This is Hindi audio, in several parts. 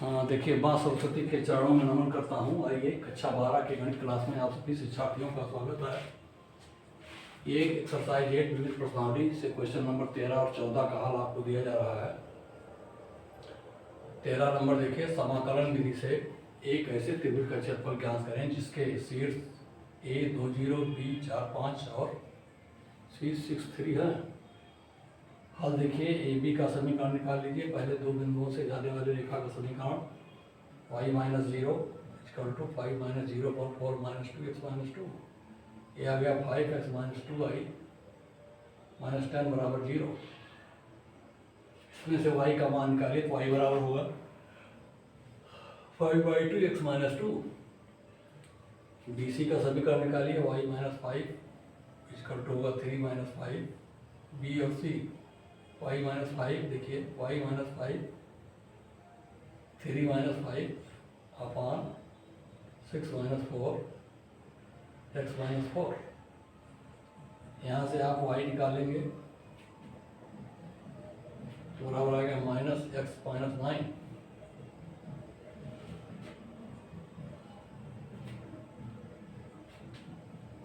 हाँ देखिए, माँ सरस्वती के चरणों में नमन करता हूँ। आइए, कक्षा 12 के गणित क्लास में आप सभी शिक्षार्थियों का स्वागत है। ये एक्सरसाइज 8 विविध प्रश्नावली से क्वेश्चन नंबर 13 और 14 का हल आपको दिया जा रहा है। 13 नंबर देखिए, समाकलन विधि से एक ऐसे त्रिभुज का क्षेत्रफल ज्ञात करें जिसके शीर्ष A 20, B 4, 5 और C 6, 3 है। हल देखिए, ए बी का समीकरण निकाल लीजिए। पहले दो बिंदुओं से जाने वाली रेखा का समीकरण y minus 0 equal to 5 minus 0 पर 4 माइनस 2 एक्स माइनस 2। ये आ गया 5x माइनस 2y माइनस 10 बराबर 0। इसमें से y का मान निकालिए तो y बराबर होगा 5/2 एक्स माइनस 2। बी सी का समीकरण निकालिए, y माइनस 5 इक्वल टू होगा 3 माइनस 5। बी और सी y माइनस 5 देखिए, y minus 5 3 minus 5 upon 6 minus 4 x minus 4। यहाँ से आप y निकालेंगे तो बराबर आ गया माइनस एक्स माइनस 9।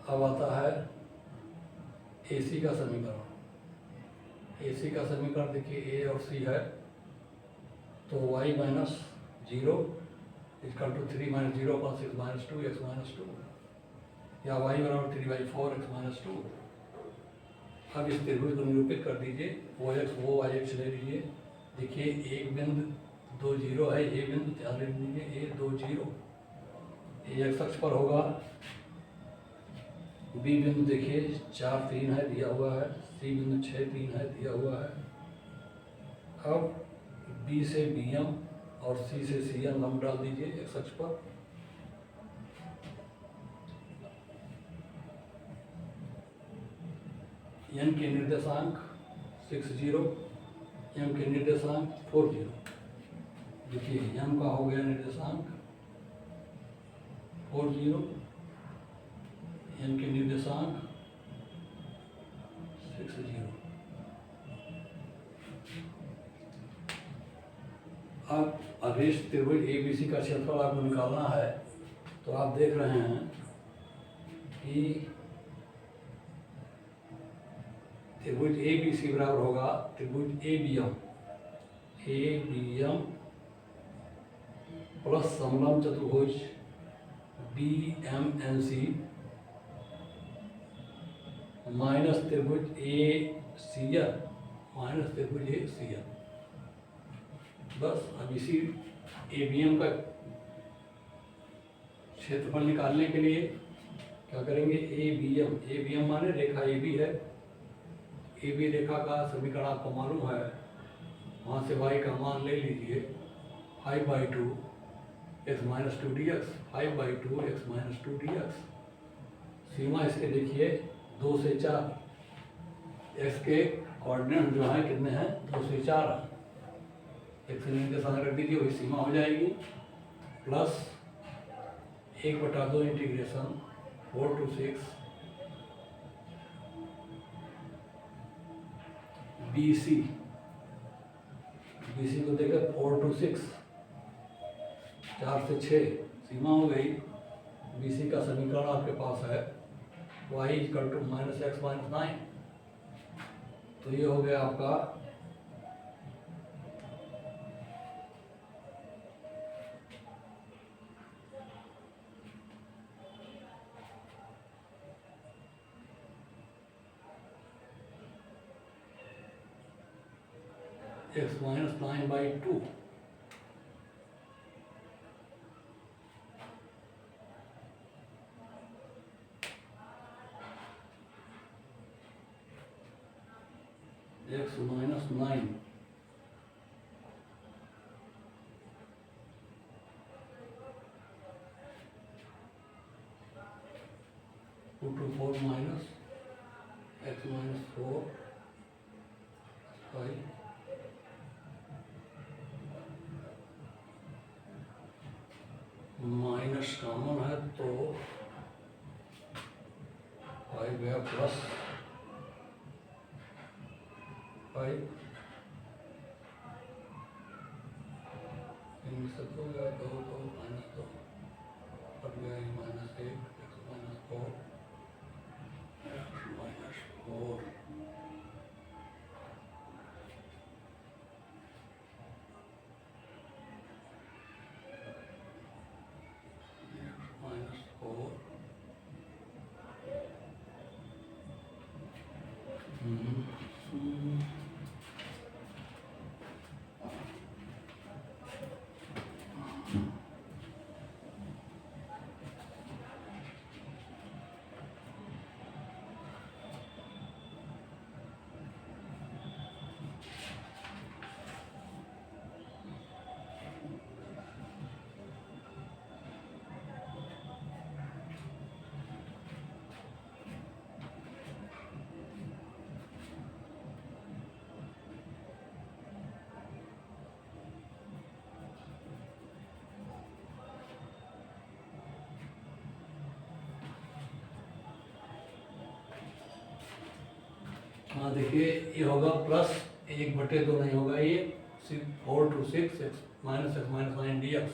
अब आता है ए सी का समीकरण। ए सी का समीकरण देखिए, ए और सी है तो y minus 0 equal to 3 minus 0 पर 6 माइनस 2 एक्स माइनस 2, या y बराबर 3/4 एक्स माइनस 2। अब इस त्रिभुज को निरूपित कर दीजिए। वो एक्स वो वाई एक्स ले लीजिए। देखिए, एक बिंदु 2 0 है, ये बिंदु ध्यान रख लीजिए, ए 2 0 ये एक्स अक्ष पर होगा। बी बिंदु देखिए 4 3 है दिया हुआ है, सी बिंदु 6 3 है दिया हुआ है। अब बी से बी एम और सी से सी एम लंब डाल दीजिए एक्स अक्ष पर। एन के निर्देशांक 6 0, एम के निर्देशांक 4 0। देखिए, एम का हो गया निर्देशांक 4 0, एम के निर्देशांक 6 0। अब अभिष्ट त्रिभुज ABC का क्षेत्रफल आपको निकालना है। तो आप देख रहे हैं कि त्रिभुज ABC बराबर होगा त्रिभुज ABM प्लस समलंब चतुर्भुज BMNC माइनस त्रिभुज ACN माइनस त्रिभुज ACN। बस अब इसी ABM का क्षेत्रफल निकालने के लिए क्या करेंगे, ABM माने रेखा AB है। AB रेखा का समीकरण आपको मालूम है, वहाँ से y का मान ले लीजिए 5/2 x minus 2 dx, 5/2 x minus 2 dx। सीमा इसके देखिए 2 से 4, x के कोऑर्डिनेट जो है कितने हैं, 2 से 4 है। एक से निर्देशांक रख दीजिए, वही सीमा हो जाएगी। प्लस 1/2 इंटीग्रेशन 4 to 6 BC को देखिए 4 to 6, 4 से 6 सीमा हो गई। BC का समीकरण आपके पास है y equal to minus X minus 9। तो ये हो गया आपका X minus 9/2। X minus 9 2 to 4 minus X minus 4 5 minus common है तो 5 गया प्लस 5 में से 2 गया, 2 2 -2 कट गया, -1 x -4 हाँ देखिए, ये होगा +1/2 नहीं होगा, ये 4 to 6 x -9 dx।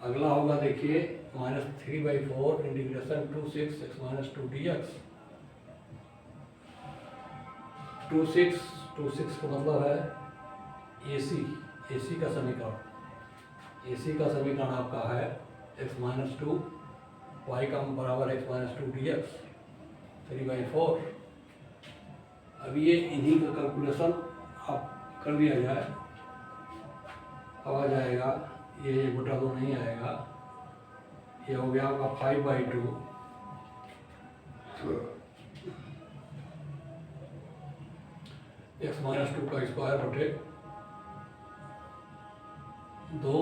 अगला होगा देखिए -3/4 इंटीग्रेशन 2 6 x -2 dx। 2 6 का मतलब है AC का समीकरण। AC का समीकरण आपका है x -2 y का बराबर x -2 dx 3/4। अब ये इन्हीं का कैलकुलेशन आप कर दिया जाए, अब आ जाएगा ये 1/2 नहीं आएगा, ये हो गया आपका 5/2 x -2 का स्क्वायर बटे 2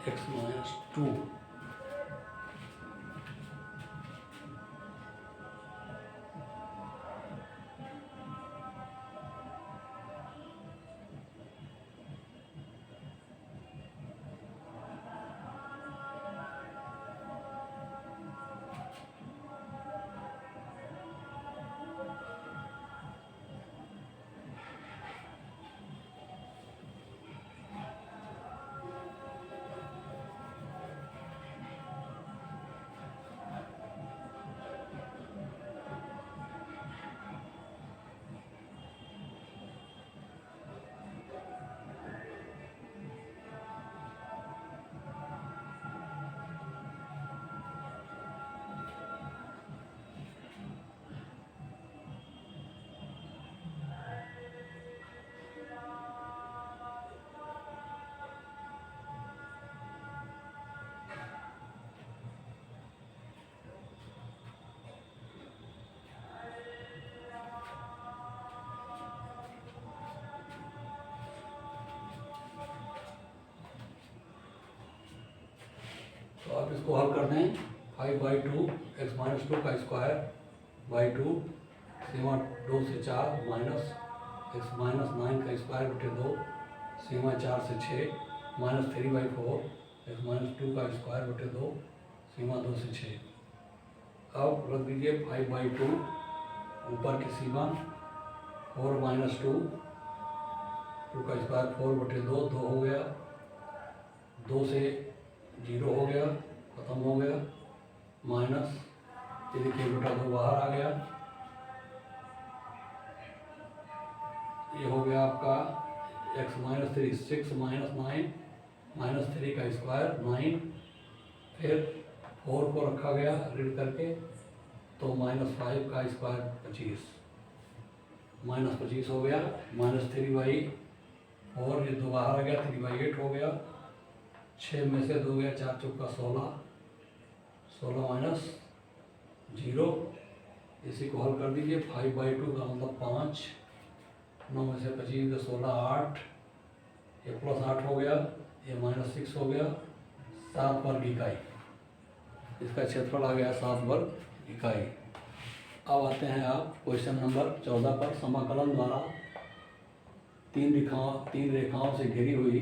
x -2। तो आप इसको हल कर दें, 5/2 x -2 का स्क्वायर बाई 2 सीमा 2 से 4 माइनस x -9 का स्क्वायर बटे 2 सीमा 4 से 6 -3/4 x -2 का स्क्वायर बटे 2 सीमा 2 से 6। अब रख दीजिए 5/2 ऊपर की सीमा 4 - 2 का स्क्वायर 4 बटे 2 2 हो गया, 2 से 0 हो गया, खत्म हो गया, माइनस ये देखिए 1/2 बाहर आ गया, ये हो गया आपका x -3 6 - 9 -3 का स्क्वायर 9, फिर 4 को रखा गया रीड करके, तो -5 का स्क्वायर 25 -25 हो गया, -3/4 ये 2 बाहर आ गया, 3/8 हो गया, 6 में से 2 गया, 4 चौका 16 माइनस 0, इसी को हल कर दीजिए। 5/2 का मतलब 5, 9 में से 25 तो 16 8, ये +8 हो गया, ये -6 हो गया, 7 वर्ग इकाई, इसका क्षेत्रफल आ गया 7 वर्ग इकाई। अब आते हैं आप क्वेश्चन नंबर 14 पर। समाकलन द्वारा तीन रेखाओं से घिरी हुई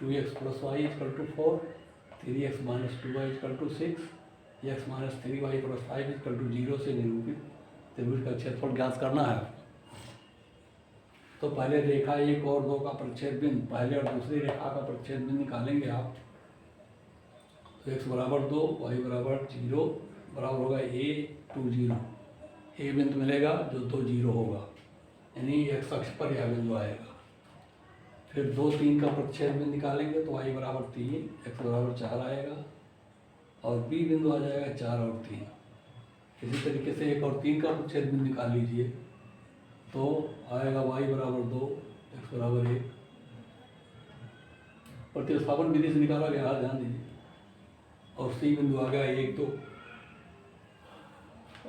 2x + y = 4, 3x - 2y = 6, X minus 3y plus 5 equal to 0 से निरूपित त्रिभुज का क्षेत्रफल ज्ञात करना है। तो पहले रेखा 1 और 2 का प्रतिच्छेद बिंदु, पहले और दूसरी रेखा का प्रतिच्छेद बिंदु निकालेंगे आप। तो x बराबर 2, y बराबर 0 बराबर होगा a 2 0। ए बिंदु मिलेगा जो 2 0 होगा, यानी x अक्ष पर यह बिंदु आएगा। फिर 2 3 का प्रतिच्छेद बिंदु निकालेंगे तो y बराबर 3, x बराबर 4 आएगा और b बिंदु आ जाएगा 4 और 3। इसी तरीके से 1 और 3 का प्रतिच्छेद बिंदु निकाल लीजिए तो आएगा y बराबर 2, x बराबर 1। प्रतिस्थापन विधि से निकाला गया, ध्यान दीजिए। और c बिंदु आ गया 1 2।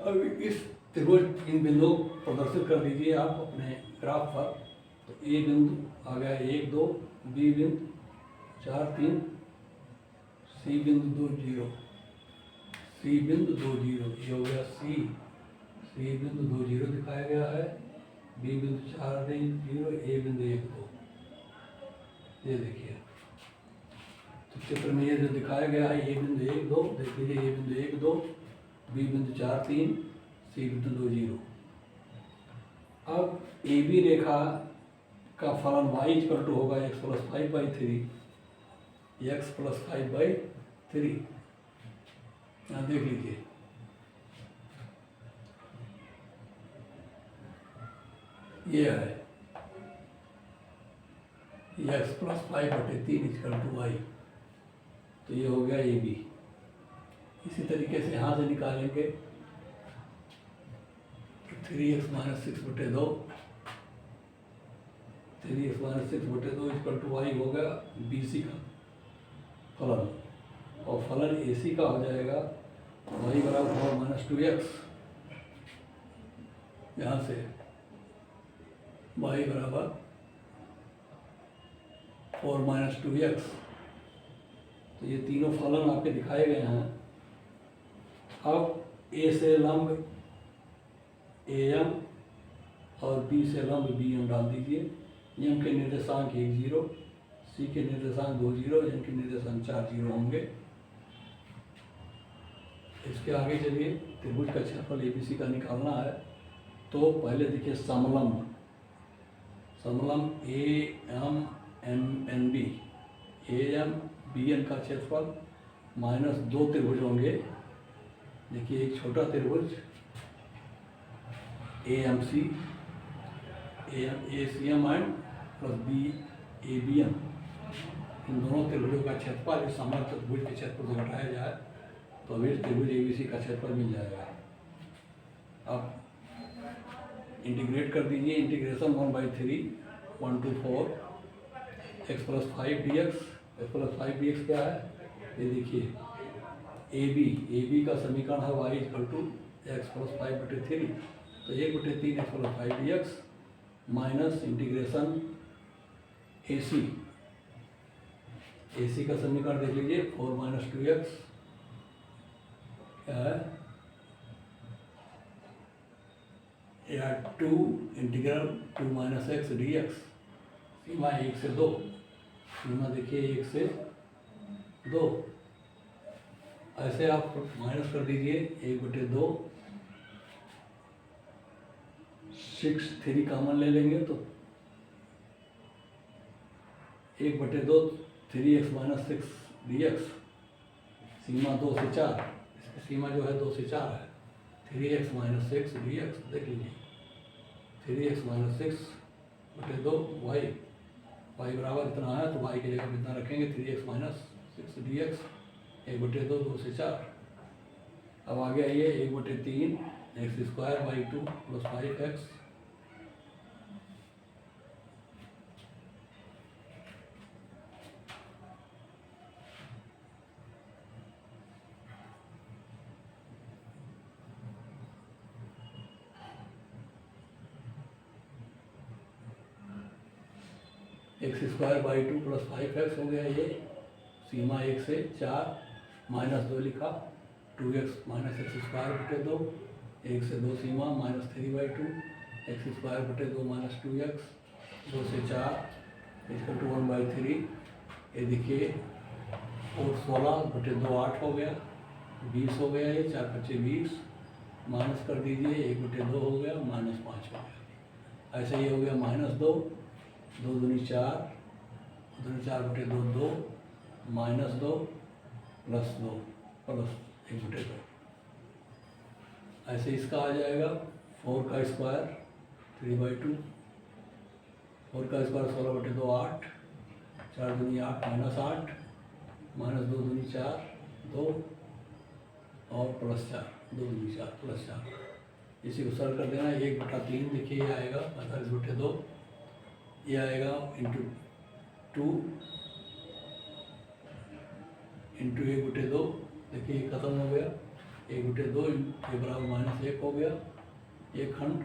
अब इस त्रिभुज इन बिंदुओं को प्रदर्शित कर दीजिए आप अपने ग्राफ पर। तो a बिंदु आ गया 1 2, b बिंदु 4 3, c बिंदु 2 0, c बिंदु 2 0, ये हो गया c बिंदु 2 0 दिखाया गया है, b बिंदु 4 0, a बिंदु 1 2। ये देखिए तो चित्र में ये जो दिखाया गया है a बिंदु 1 2, देख लीजिए a बिंदु 1 2, b बिंदु 4 3, c बिंदु 2 0। अब ए बी रेखा का फलन y इक्वल टू होगा x प्लस 5/3, x प्लस 5/3। यहाँ देख लीजिए ये है x plus 5/3 equal to y। तो ये हो गया ए बी। इसी तरीके से यहाँ से निकालेंगे 3x minus 6/2, 3x minus 6/2 equal to y हो गया बी सी का फलन। और फलन ए सी का हो जाएगा y बराबर 4 माइनस 2x। यहाँ से y बराबर 4 माइनस 2x। तो ये तीनों फलन आपके दिखाए गए हैं। अब ए से लंब AM और B से लंब BM डाल दीजिए। M के निर्देशांक 1 0, C के निर्देशांक 2 0, M के निर्देशांक 4 0 होंगे। इसके आगे चलिए, त्रिभुज का क्षेत्रफल ABC का निकालना है। तो पहले देखिए समलंब AMNB, AMBN का क्षेत्रफल माइनस 2 त्रिभुज होंगे। देखिए एक छोटा त्रिभुज AMC, ACM and plus BABM, इन दोनों त्रिभुजों का क्षेत्रफल इस समलंब त्रिभुज के क्षेत्रफल से घटाया जाए तो अभी त्रिभुज ABC का क्षेत्रफल मिल जाएगा। अब इंटीग्रेट कर दीजिए, integration 1/3 1 to 4 x plus 5 dx। x plus 5 dx क्या है, ये देखिए AB का समीकरण है y equal to x plus 5/3। तो 1/3 x plus 5 dx minus integration AC का समीकरण देख लीजिए 4 माइनस 2x क्या है, या 2 इंटीग्रल 2 माइनस x dx। सीमा 1 से 2, सीमा देखिए 1 से 2। ऐसे आप माइनस कर दीजिए 1/2, 6 3 कॉमन ले लेंगे तो 1/2 3x माइनस 6 dx। सीमा 2 से 4, इसकी सीमा जो है 2 से 4 है। 3x माइनस 6 dx देख लीजिए, 3x माइनस 6/2 y बराबर इतना है तो y की जगह कितना रखेंगे 3x माइनस 6 dx 1/2 2 से 4। अब आगे आइए 1/3 x² plus 5x। x² 2 plus 5x हो गया ये। सीमा 1 से 4 माइनस 2 लिखा, 2x माइनस x²/2, 1 से 2 सीमा माइनस 3/2 x²/2 माइनस 2x, 2 से 4 इक्वल टू 1/3। ये देखिए और 16/2 8 हो गया। 20 हो गया, ये 4 25 20, माइनस कर दीजिए, 1/2 हो गया, -5 हो गया। ऐसे ही हो गया -2, 2 दूनी 4, 4/2 2, -2 +2 प्लस 1/2। ऐसे इसका आ जाएगा 4 का स्क्वायर 3/2, 4 का स्क्वायर 16/2 8, 4 दूनी 8 -8, -2 दूनी 4 2 और +4, 2 दूनी 4 +4। इसी को सरल कर देना, 1/3 देखिए ये आएगा 45/2, ये आएगा इंटू 2 इंटू 1/2, देखिए ये खत्म हो गया, 1/2 ये बराबर -1 हो गया, एक खंड,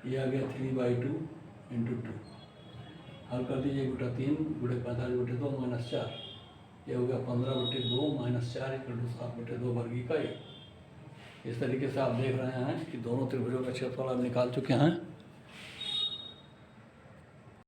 ये आ गया 3/2 इंटू 2। हल कर दीजिए, 1/3 गुणे 45/2 -4, ये हो गया 15/2 -4 = 7/2 वर्ग इकाई। इस तरीके से आप देख रहे हैं कि दोनों त्रिभुजों का क्षेत्रफल आप निकाल चुके हैं।